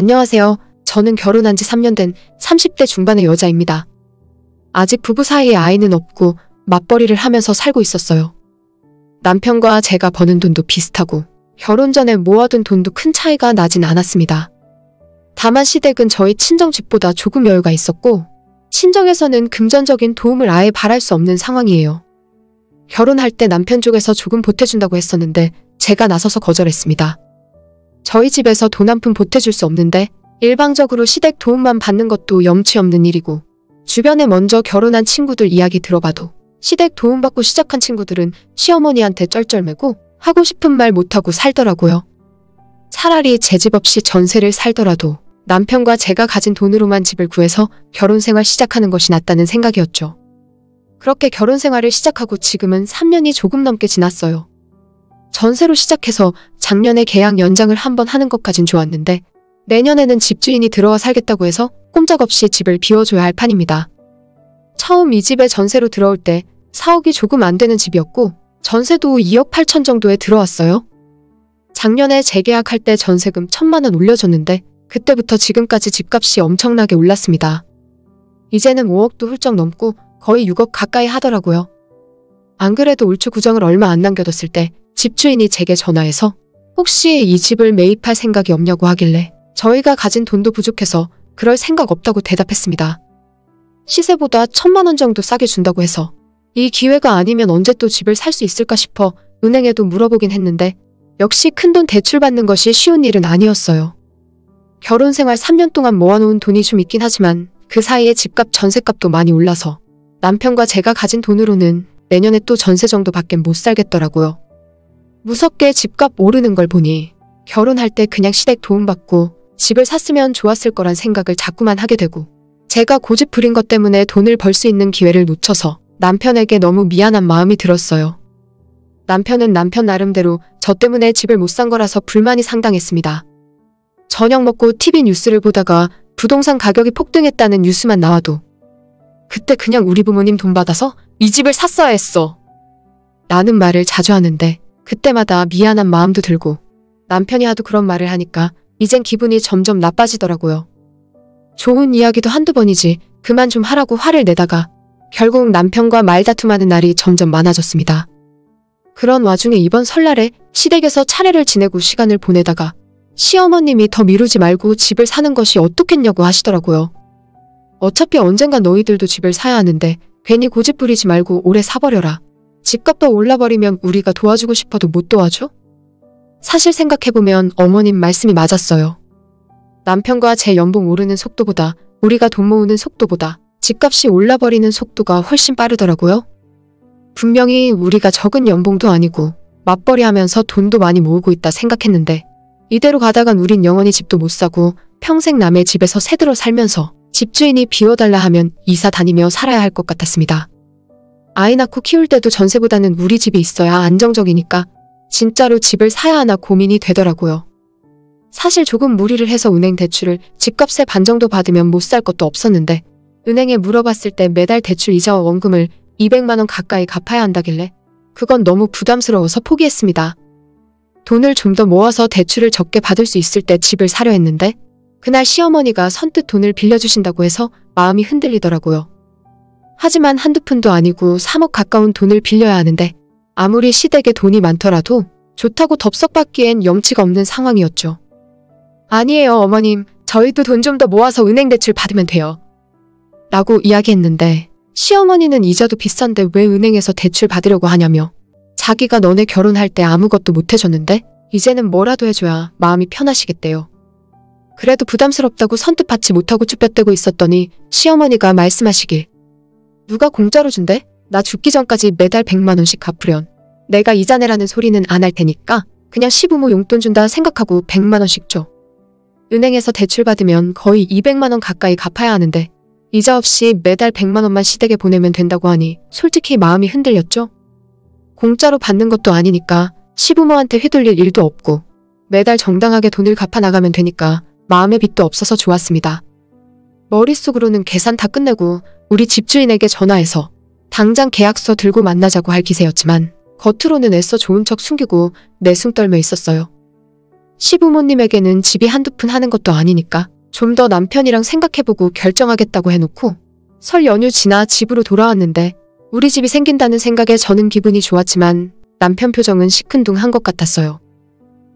안녕하세요. 저는 결혼한 지 3년 된 30대 중반의 여자입니다. 아직 부부 사이에 아이는 없고 맞벌이를 하면서 살고 있었어요. 남편과 제가 버는 돈도 비슷하고 결혼 전에 모아둔 돈도 큰 차이가 나진 않았습니다. 다만 시댁은 저희 친정 집보다 조금 여유가 있었고 친정에서는 금전적인 도움을 아예 바랄 수 없는 상황이에요. 결혼할 때 남편 쪽에서 조금 보태준다고 했었는데 제가 나서서 거절했습니다. 저희 집에서 돈 한 푼 보태줄 수 없는데 일방적으로 시댁 도움만 받는 것도 염치 없는 일이고 주변에 먼저 결혼한 친구들 이야기 들어봐도 시댁 도움받고 시작한 친구들은 시어머니한테 쩔쩔매고 하고 싶은 말 못하고 살더라고요. 차라리 제 집 없이 전세를 살더라도 남편과 제가 가진 돈으로만 집을 구해서 결혼 생활 시작하는 것이 낫다는 생각이었죠. 그렇게 결혼 생활을 시작하고 지금은 3년이 조금 넘게 지났어요. 전세로 시작해서 작년에 계약 연장을 한번 하는 것까진 좋았는데 내년에는 집주인이 들어와 살겠다고 해서 꼼짝없이 집을 비워줘야 할 판입니다. 처음 이 집에 전세로 들어올 때 4억이 조금 안 되는 집이었고 전세도 2억 8천 정도에 들어왔어요. 작년에 재계약할 때 전세금 1,000만 원 올려줬는데 그때부터 지금까지 집값이 엄청나게 올랐습니다. 이제는 5억도 훌쩍 넘고 거의 6억 가까이 하더라고요. 안 그래도 울주 구정을 얼마 안 남겨뒀을 때 집주인이 제게 전화해서 혹시 이 집을 매입할 생각이 없냐고 하길래 저희가 가진 돈도 부족해서 그럴 생각 없다고 대답했습니다. 시세보다 1,000만 원 정도 싸게 준다고 해서 이 기회가 아니면 언제 또 집을 살 수 있을까 싶어 은행에도 물어보긴 했는데 역시 큰돈 대출받는 것이 쉬운 일은 아니었어요. 결혼 생활 3년 동안 모아놓은 돈이 좀 있긴 하지만 그 사이에 집값 전세값도 많이 올라서 남편과 제가 가진 돈으로는 내년에 또 전세 정도밖에 못 살겠더라고요. 무섭게 집값 오르는 걸 보니 결혼할 때 그냥 시댁 도움받고 집을 샀으면 좋았을 거란 생각을 자꾸만 하게 되고 제가 고집 부린 것 때문에 돈을 벌 수 있는 기회를 놓쳐서 남편에게 너무 미안한 마음이 들었어요. 남편은 남편 나름대로 저 때문에 집을 못 산 거라서 불만이 상당했습니다. 저녁 먹고 TV 뉴스를 보다가 부동산 가격이 폭등했다는 뉴스만 나와도 그때 그냥 우리 부모님 돈 받아서 이 집을 샀어야 했어 라는 말을 자주 하는데 그때마다 미안한 마음도 들고 남편이 하도 그런 말을 하니까 이젠 기분이 점점 나빠지더라고요. 좋은 이야기도 한두 번이지 그만 좀 하라고 화를 내다가 결국 남편과 말다툼하는 날이 점점 많아졌습니다. 그런 와중에 이번 설날에 시댁에서 차례를 지내고 시간을 보내다가 시어머님이 더 미루지 말고 집을 사는 것이 어떻겠냐고 하시더라고요. 어차피 언젠간 너희들도 집을 사야 하는데 괜히 고집 부리지 말고 오래 사버려라. 집값 더 올라버리면 우리가 도와주고 싶어도 못 도와줘? 사실 생각해보면 어머님 말씀이 맞았어요. 남편과 제 연봉 오르는 속도보다 우리가 돈 모으는 속도보다 집값이 올라버리는 속도가 훨씬 빠르더라고요. 분명히 우리가 적은 연봉도 아니고 맞벌이 하면서 돈도 많이 모으고 있다 생각했는데 이대로 가다간 우린 영원히 집도 못 사고 평생 남의 집에서 새들어 살면서 집주인이 비워달라 하면 이사 다니며 살아야 할 것 같았습니다. 아이 낳고 키울 때도 전세보다는 우리 집이 있어야 안정적이니까 진짜로 집을 사야 하나 고민이 되더라고요. 사실 조금 무리를 해서 은행 대출을 집값의 반 정도 받으면 못 살 것도 없었는데 은행에 물어봤을 때 매달 대출 이자와 원금을 200만 원 가까이 갚아야 한다길래 그건 너무 부담스러워서 포기했습니다. 돈을 좀 더 모아서 대출을 적게 받을 수 있을 때 집을 사려 했는데 그날 시어머니가 선뜻 돈을 빌려주신다고 해서 마음이 흔들리더라고요. 하지만 한두 푼도 아니고 3억 가까운 돈을 빌려야 하는데 아무리 시댁에 돈이 많더라도 좋다고 덥석 받기엔 염치가 없는 상황이었죠. 아니에요 어머님, 저희도 돈 좀 더 모아서 은행 대출 받으면 돼요 라고 이야기했는데 시어머니는 이자도 비싼데 왜 은행에서 대출 받으려고 하냐며 자기가 너네 결혼할 때 아무것도 못 해줬는데 이제는 뭐라도 해줘야 마음이 편하시겠대요. 그래도 부담스럽다고 선뜻 받지 못하고 쭈뼛대고 있었더니 시어머니가 말씀하시길 누가 공짜로 준대? 나 죽기 전까지 매달 100만 원씩 갚으련. 내가 이자 내라는 소리는 안 할 테니까 그냥 시부모 용돈 준다 생각하고 100만 원씩 줘. 은행에서 대출 받으면 거의 200만 원 가까이 갚아야 하는데 이자 없이 매달 100만 원만 시댁에 보내면 된다고 하니 솔직히 마음이 흔들렸죠. 공짜로 받는 것도 아니니까 시부모한테 휘둘릴 일도 없고 매달 정당하게 돈을 갚아 나가면 되니까 마음의 빚도 없어서 좋았습니다. 머릿속으로는 계산 다 끝내고 우리 집주인에게 전화해서 당장 계약서 들고 만나자고 할 기세였지만 겉으로는 애써 좋은 척 숨기고 내숭 떨며 있었어요. 시부모님에게는 집이 한두 푼 하는 것도 아니니까 좀 더 남편이랑 생각해보고 결정하겠다고 해놓고 설 연휴 지나 집으로 돌아왔는데 우리 집이 생긴다는 생각에 저는 기분이 좋았지만 남편 표정은 시큰둥한 것 같았어요.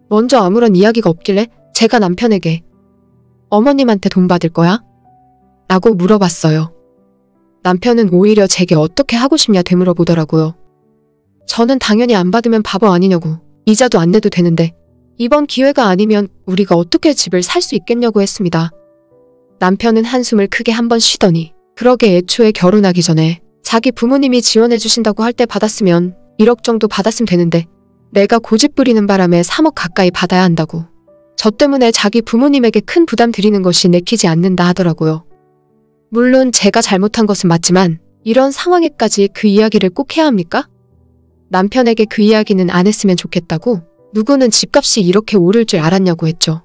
먼저 아무런 이야기가 없길래 제가 남편에게 어머님한테 돈 받을 거야? 라고 물어봤어요. 남편은 오히려 제게 어떻게 하고 싶냐 되물어보더라고요. 저는 당연히 안 받으면 바보 아니냐고, 이자도 안 내도 되는데 이번 기회가 아니면 우리가 어떻게 집을 살 수 있겠냐고 했습니다. 남편은 한숨을 크게 한번 쉬더니 그러게 애초에 결혼하기 전에 자기 부모님이 지원해 주신다고 할 때 받았으면 1억 정도 받았으면 되는데 내가 고집 부리는 바람에 3억 가까이 받아야 한다고. 저 때문에 자기 부모님에게 큰 부담 드리는 것이 내키지 않는다 하더라고요. 물론 제가 잘못한 것은 맞지만 이런 상황에까지 그 이야기를 꼭 해야 합니까? 남편에게 그 이야기는 안 했으면 좋겠다고, 누구는 집값이 이렇게 오를 줄 알았냐고 했죠.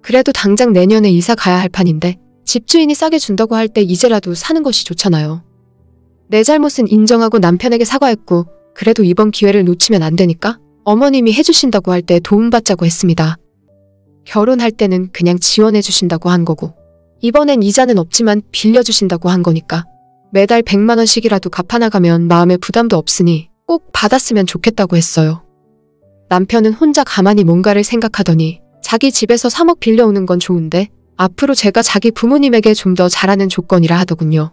그래도 당장 내년에 이사 가야 할 판인데 집주인이 싸게 준다고 할 때 이제라도 사는 것이 좋잖아요. 내 잘못은 인정하고 남편에게 사과했고, 그래도 이번 기회를 놓치면 안 되니까 어머님이 해주신다고 할 때 도움받자고 했습니다. 결혼할 때는 그냥 지원해 주신다고 한 거고 이번엔 이자는 없지만 빌려주신다고 한 거니까 매달 100만 원씩이라도 갚아나가면 마음에 부담도 없으니 꼭 받았으면 좋겠다고 했어요. 남편은 혼자 가만히 뭔가를 생각하더니 자기 집에서 3억 빌려오는 건 좋은데 앞으로 제가 자기 부모님에게 좀 더 잘하는 조건이라 하더군요.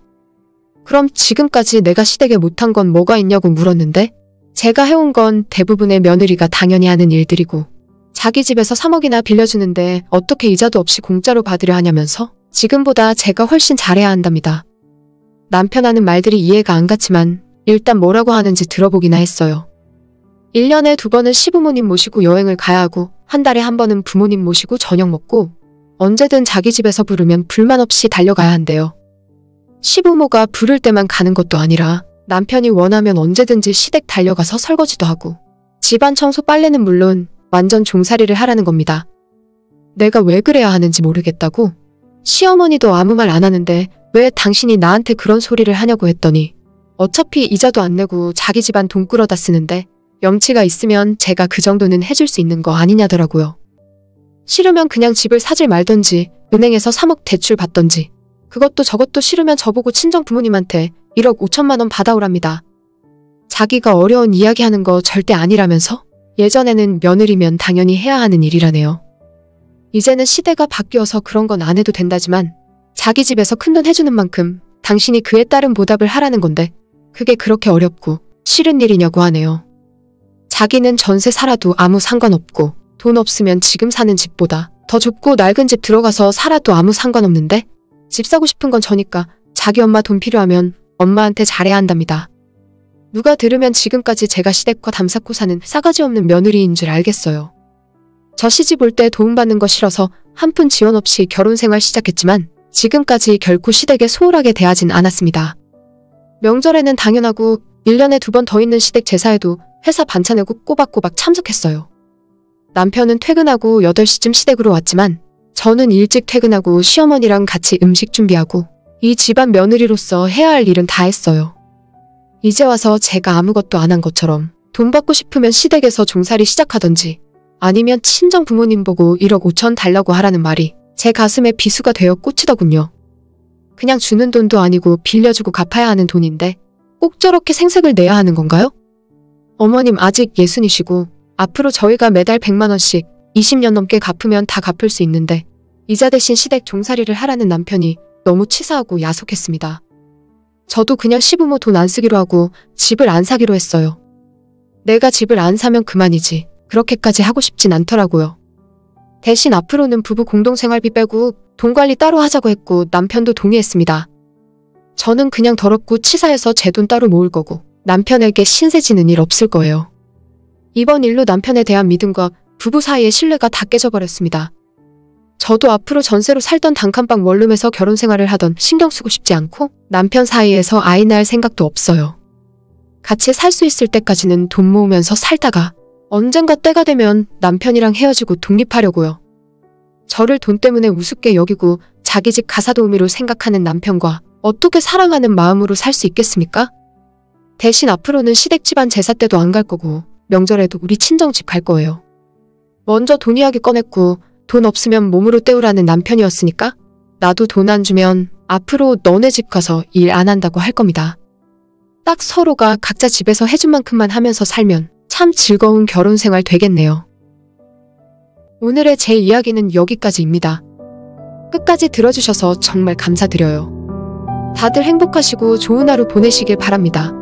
그럼 지금까지 내가 시댁에 못한 건 뭐가 있냐고 물었는데 제가 해온 건 대부분의 며느리가 당연히 하는 일들이고 자기 집에서 3억이나 빌려주는데 어떻게 이자도 없이 공짜로 받으려 하냐면서 지금보다 제가 훨씬 잘해야 한답니다. 남편 하는 말들이 이해가 안 갔지만 일단 뭐라고 하는지 들어보기나 했어요. 1년에 2번은 시부모님 모시고 여행을 가야 하고 한 달에 한 번은 부모님 모시고 저녁 먹고 언제든 자기 집에서 부르면 불만 없이 달려가야 한대요. 시부모가 부를 때만 가는 것도 아니라 남편이 원하면 언제든지 시댁 달려가서 설거지도 하고 집안 청소 빨래는 물론 완전 종살이를 하라는 겁니다. 내가 왜 그래야 하는지 모르겠다고? 시어머니도 아무 말 안 하는데 왜 당신이 나한테 그런 소리를 하냐고 했더니 어차피 이자도 안 내고 자기 집안 돈 끌어다 쓰는데 염치가 있으면 제가 그 정도는 해줄 수 있는 거 아니냐더라고요. 싫으면 그냥 집을 사질 말던지 은행에서 3억 대출 받던지 그것도 저것도 싫으면 저보고 친정 부모님한테 1억 5천만 원 받아오랍니다. 자기가 어려운 이야기하는 거 절대 아니라면서 예전에는 며느리면 당연히 해야 하는 일이라네요. 이제는 시대가 바뀌어서 그런 건 안 해도 된다지만 자기 집에서 큰돈 해주는 만큼 당신이 그에 따른 보답을 하라는 건데 그게 그렇게 어렵고 싫은 일이냐고 하네요. 자기는 전세 살아도 아무 상관없고 돈 없으면 지금 사는 집보다 더 좁고 낡은 집 들어가서 살아도 아무 상관없는데 집 사고 싶은 건 저니까 자기 엄마 돈 필요하면 엄마한테 잘해야 한답니다. 누가 들으면 지금까지 제가 시댁과 담쌓고 사는 싸가지 없는 며느리인 줄 알겠어요. 저 시집 올 때 도움받는 거 싫어서 한 푼 지원 없이 결혼 생활 시작했지만 지금까지 결코 시댁에 소홀하게 대하진 않았습니다. 명절에는 당연하고 1년에 2번 더 있는 시댁 제사에도 회사 반찬내고 꼬박꼬박 참석했어요. 남편은 퇴근하고 8시쯤 시댁으로 왔지만 저는 일찍 퇴근하고 시어머니랑 같이 음식 준비하고 이 집안 며느리로서 해야 할 일은 다 했어요. 이제 와서 제가 아무것도 안 한 것처럼 돈 받고 싶으면 시댁에서 종살이 시작하던지 아니면 친정 부모님 보고 1억 5천 달라고 하라는 말이 제 가슴에 비수가 되어 꽂히더군요. 그냥 주는 돈도 아니고 빌려주고 갚아야 하는 돈인데 꼭 저렇게 생색을 내야 하는 건가요? 어머님 아직 60이시고 앞으로 저희가 매달 100만 원씩 20년 넘게 갚으면 다 갚을 수 있는데 이자 대신 시댁 종살이를 하라는 남편이 너무 치사하고 야속했습니다. 저도 그냥 시부모 돈 안 쓰기로 하고 집을 안 사기로 했어요. 내가 집을 안 사면 그만이지 그렇게까지 하고 싶진 않더라고요. 대신 앞으로는 부부 공동생활비 빼고 돈 관리 따로 하자고 했고 남편도 동의했습니다. 저는 그냥 더럽고 치사해서 제 돈 따로 모을 거고 남편에게 신세지는 일 없을 거예요. 이번 일로 남편에 대한 믿음과 부부 사이의 신뢰가 다 깨져버렸습니다. 저도 앞으로 전세로 살던 단칸방 원룸에서 결혼 생활을 하던 신경 쓰고 싶지 않고 남편 사이에서 아이 낳을 생각도 없어요. 같이 살 수 있을 때까지는 돈 모으면서 살다가 언젠가 때가 되면 남편이랑 헤어지고 독립하려고요. 저를 돈 때문에 우습게 여기고 자기 집 가사도우미로 생각하는 남편과 어떻게 사랑하는 마음으로 살 수 있겠습니까? 대신 앞으로는 시댁 집안 제사 때도 안 갈 거고 명절에도 우리 친정집 갈 거예요. 먼저 돈 이야기 꺼냈고 돈 없으면 몸으로 때우라는 남편이었으니까 나도 돈 안 주면 앞으로 너네 집 가서 일 안 한다고 할 겁니다. 딱 서로가 각자 집에서 해준 만큼만 하면서 살면 참 즐거운 결혼 생활 되겠네요. 오늘의 제 이야기는 여기까지입니다. 끝까지 들어주셔서 정말 감사드려요. 다들 행복하시고 좋은 하루 보내시길 바랍니다.